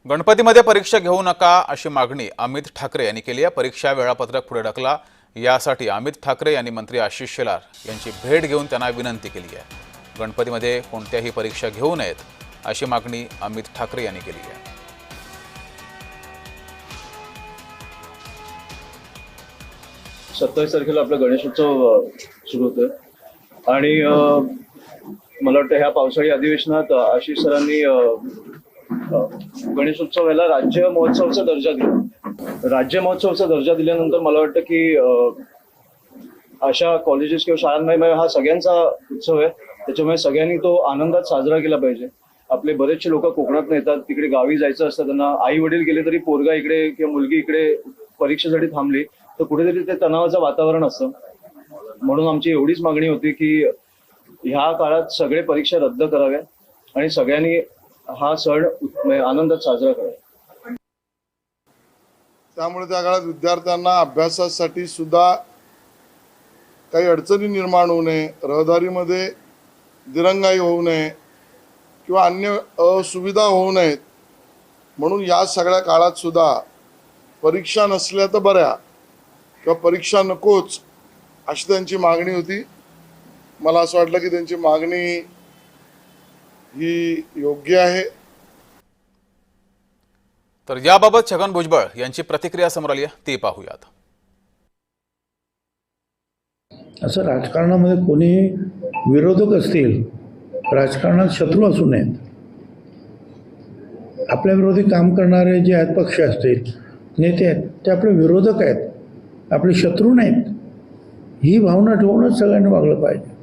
गणपतीमध्ये परीक्षा घेऊ नका अशी मागणी अमित ठाकरे यांनी केली आहे। परीक्षा वेळापत्रक पुढे ढकला यासाठी अमित ठाकरे यांनी मंत्री आशिष शेलार यांची भेट घेऊन त्यांना विनंती केली आहे। गणपतीमध्ये कोणत्याही परीक्षा घेऊ नयेत अशी मागणी अमित ठाकरे यांनी केली आहे। 27 तारखेला आपला गणेशोत्सव सुरू होतोय आणि मला वाटतं ह्या पावसाळी अधिवेशनात आशिष सरांनी गणेशोत्सव याला राज्य महोत्सवाचा दर्जा दिला। राज्य महोत्सवाचा दर्जा दिल्यानंतर मला वाटतं की अशा कॉलेजेस किंवा शाळांमध्ये हा सगळ्यांचा उत्सव आहे, त्याच्यामुळे सगळ्यांनी तो आनंदात साजरा केला पाहिजे। आपले बरेचसे लोक कोकणात येतात, तिकडे गावी जायचं असतं त्यांना, आई वडील गेले तरी पोरगा इकडे किंवा मुलगी इकडे परीक्षेसाठी थांबली तर कुठेतरी ते तणावाचं वातावरण असतं। म्हणून आमची एवढीच मागणी होती की ह्या काळात सगळे परीक्षा रद्द कराव्या आणि सगळ्यांनी हा सण आनंदात साजरा करावा। त्यामुळे त्या काळात विद्यार्थ्यांना अभ्यासासाठी सुद्धा काही अडचणी निर्माण होऊ नये, रहदारीमध्ये दिरंगाई होऊ नये किंवा अन्य असुविधा होऊ नयेत म्हणून या सगळ्या काळात सुद्धा परीक्षा नसल्या तर बऱ्या किंवा परीक्षा नकोच अशी त्यांची मागणी होती। मला असं वाटलं की त्यांची मागणी ही योग्य आहे। तर याबाबत छगन भुजबळ यांची प्रतिक्रिया समोर आली आहे, ती पाहूयात। असं राजकारणामध्ये कोणी विरोधक असतील, राजकारणात शत्रू असू नयेत। आपल्या विरोधी काम करणारे जे आहेत, पक्ष असतील, नेते आहेत, ते आपले विरोधक आहेत, आपले शत्रू नाहीत। ही भावना ठेवूनच सगळ्यांनी वागलं पाहिजे।